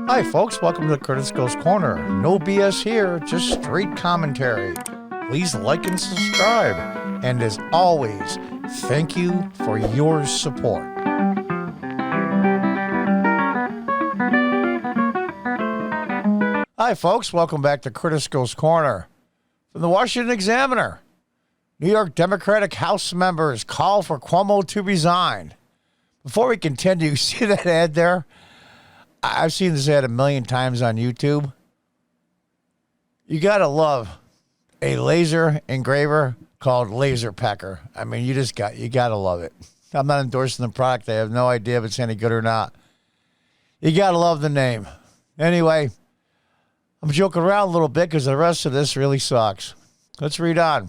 Hi, folks. Welcome to Curtis Goes Corner. No BS here, just straight commentary. Please like and subscribe. And as always, thank you for your support. Hi, folks. Welcome back to Curtis Goes Corner. From the Washington Examiner, New York Democratic House members call for Cuomo to resign. Before we continue, see that ad there? I've seen this ad a million times on YouTube. You got to love a laser engraver called Laser Pecker. I mean, you got to love it. I'm not endorsing the product. I have no idea if it's any good or not. You got to love the name. Anyway, I'm joking around a little bit because the rest of this really sucks. Let's read on.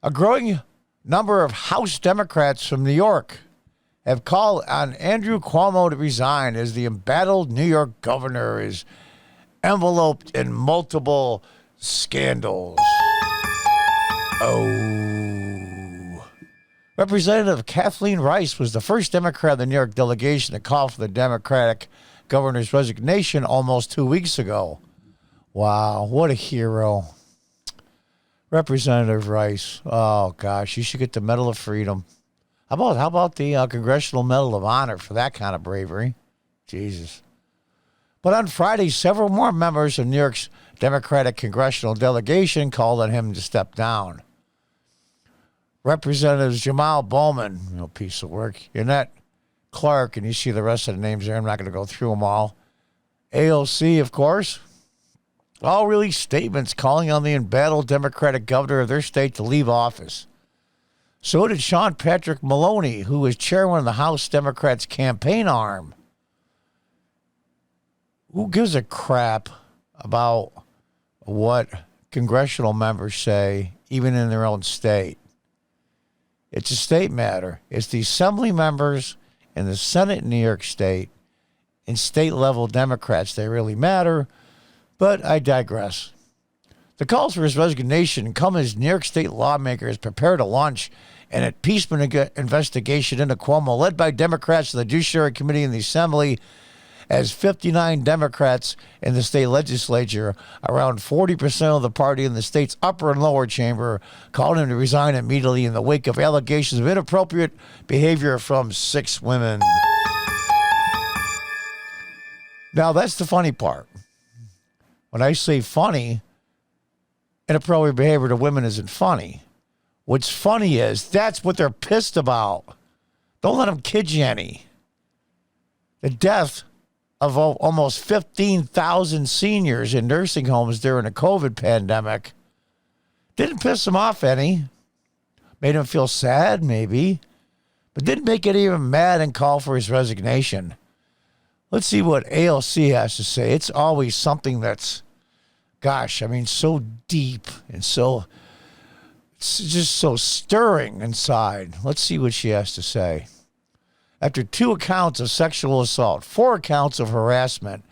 A growing number of House Democrats from New York have called on Andrew Cuomo to resign as the embattled New York governor is enveloped in multiple scandals. Oh. Representative Kathleen Rice was the first Democrat of the New York delegation to call for the Democratic governor's resignation almost 2 weeks ago. Wow, what a hero. Representative Rice. Oh, gosh, you should get the Medal of Freedom. How about the Congressional Medal of Honor for that kind of bravery? Jesus. But on Friday, several more members of New York's Democratic congressional delegation called on him to step down. Representatives Jamal Bowman, piece of work, Yvette Clark, and you see the rest of the names there. I'm not going to go through them all. AOC, of course. All released statements calling on the embattled Democratic governor of their state to leave office. So did Sean Patrick Maloney, who is chairman of the House Democrats' campaign arm. Who gives a crap about what congressional members say, even in their own state? It's a state matter. It's the assembly members and the Senate in New York State and state-level Democrats that really matter, but I digress. The calls for his resignation come as New York State lawmakers prepare to launch an impeachment investigation into Cuomo, led by Democrats of the Judiciary Committee in the Assembly, as 59 Democrats in the state legislature, around 40% of the party in the state's upper and lower chamber, called him to resign immediately in the wake of allegations of inappropriate behavior from 6 women. Now, that's the funny part. When I say funny, inappropriate behavior to women isn't funny. What's funny is that's what they're pissed about. Don't let them kid you any. The death of almost 15,000 seniors in nursing homes during the COVID pandemic didn't piss them off any. Made them feel sad, maybe, but didn't make any of them mad and call for his resignation. Let's see what AOC has to say. It's always something that's, so deep and it's just so stirring inside. Let's see what she has to say. After 2 accounts of sexual assault, 4 accounts of harassment,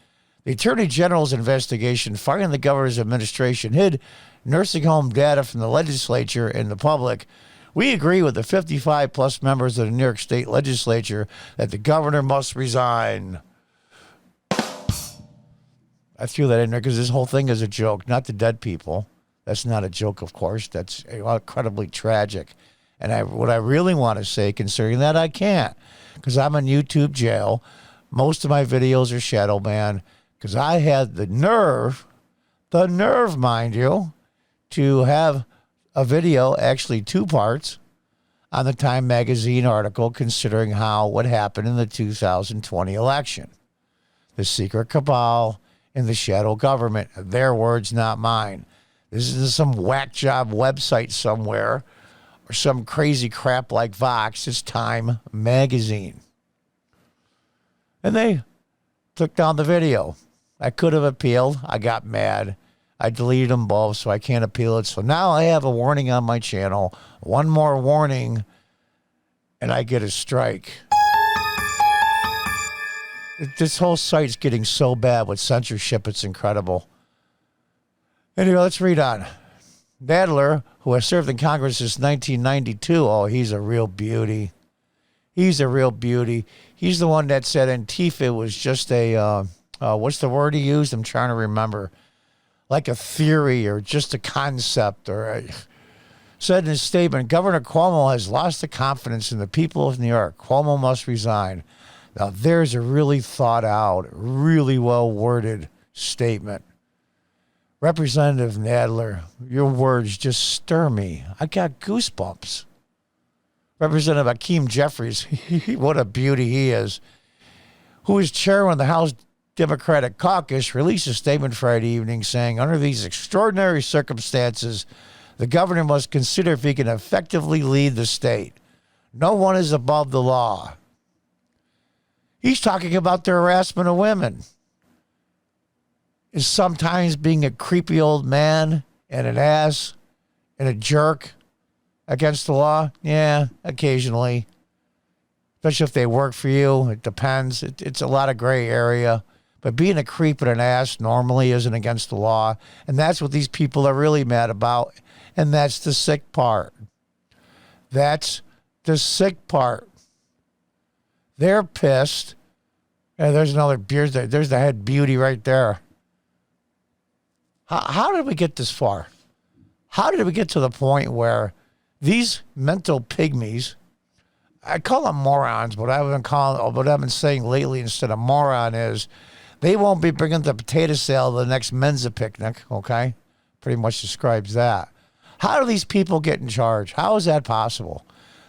the Attorney General's investigation firing the governor's administration hid nursing home data from the legislature and the public. We agree with the 55-plus members of the New York State legislature that the governor must resign. I threw that in there because this whole thing is a joke, not the dead people. That's not a joke, of course. That's incredibly tragic. And what I really want to say, considering that I can't, because I'm in YouTube jail, most of my videos are shadow banned, because I had the nerve, mind you, to have a video, actually 2 parts, on the Time magazine article considering what happened in the 2020 election. The secret cabal and the shadow government. Their words, not mine. This isn't some whack job website somewhere or some crazy crap like Vox. It's Time magazine. And they took down the video. I could have appealed. I got mad. I deleted them both, so I can't appeal it. So now I have a warning on my channel. One more warning, and I get a strike. This whole site's getting so bad with censorship, it's incredible. Anyway, let's read on. Nadler, who has served in Congress since 1992, he's a real beauty. He's a real beauty. He's the one that said Antifa was just a, what's the word he used? I'm trying to remember. Like a theory or just a concept. Said in his statement, Governor Cuomo has lost the confidence in the people of New York. Cuomo must resign. Now, there's a really thought out, really well worded statement. Representative Nadler, your words just stir me. I got goosebumps. Representative Hakeem Jeffries, what a beauty he is, who is chairman of the House Democratic Caucus, released a statement Friday evening saying, under these extraordinary circumstances, the governor must consider if he can effectively lead the state. No one is above the law. He's talking about the harassment of women. Is sometimes being a creepy old man and an ass and a jerk against the law? Yeah, occasionally. Especially if they work for you. It depends. It's a lot of gray area. But being a creep and an ass normally isn't against the law. And that's what these people are really mad about. And that's the sick part. That's the sick part. They're pissed. And there's another beard. There's the head beauty right there. How did we get this far? How did we get to the point where these mental pygmies, I call them morons, but what I've been saying lately instead of moron is they won't be bringing the potato sale to the next Mensa picnic, okay? Pretty much describes that. How do these people get in charge? How is that possible?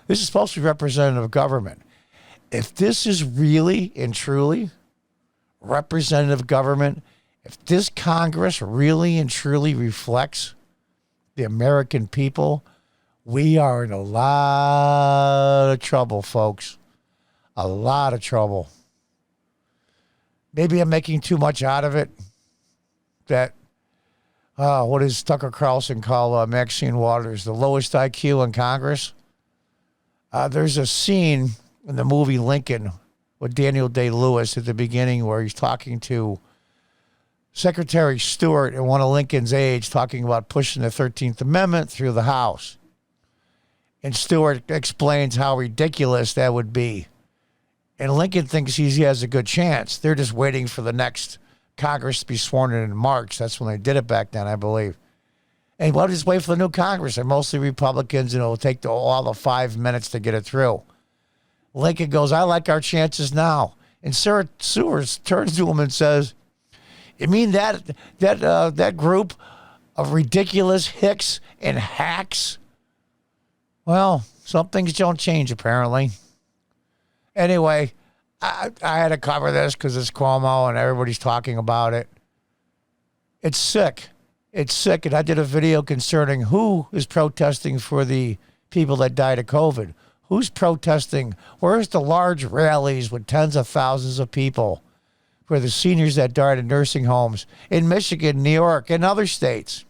This is supposed to be representative government. If this is really and truly representative government, if this Congress really and truly reflects the American people, we are in a lot of trouble, folks. A lot of trouble. Maybe I'm making too much out of it. That, what does Tucker Carlson call Maxine Waters, the lowest IQ in Congress? There's a scene in the movie Lincoln with Daniel Day-Lewis at the beginning where he's talking to Secretary Stewart and one of Lincoln's aides talking about pushing the 13th Amendment through the House. And Stewart explains how ridiculous that would be. And Lincoln thinks he has a good chance. They're just waiting for the next Congress to be sworn in March. That's when they did it back then, I believe. And we'll just wait for the new Congress. They're mostly Republicans, and it'll take all the 5 minutes to get it through. Lincoln goes, I like our chances now. And Stewart turns to him and says, you mean that group of ridiculous hicks and hacks? Well, some things don't change, apparently. Anyway, I had to cover this because it's Cuomo and everybody's talking about it. It's sick. It's sick. And I did a video concerning who is protesting for the people that died of COVID. Who's protesting? Where's the large rallies with tens of thousands of people for the seniors that died in nursing homes in Michigan, New York, and other states?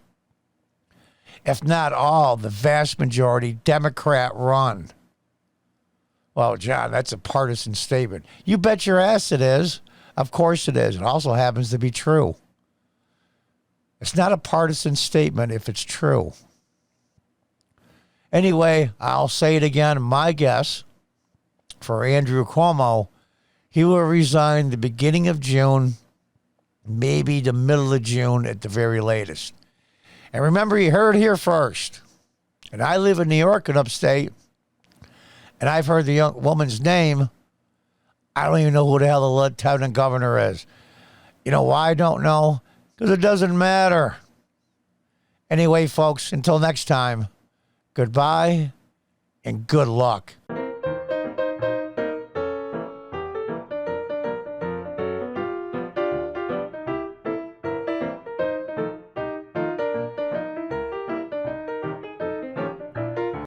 If not all, the vast majority Democrat run. Well, John, that's a partisan statement. You bet your ass it is. Of course it is. It also happens to be true. It's not a partisan statement if it's true. Anyway, I'll say it again. My guess for Andrew Cuomo, he will resign the beginning of June, maybe the middle of June at the very latest. And remember, you heard it here first. And I live in New York and upstate, and I've heard the young woman's name. I don't even know who the hell the lieutenant governor is. You know why I don't know? Because it doesn't matter. Anyway, folks, until next time, goodbye and good luck.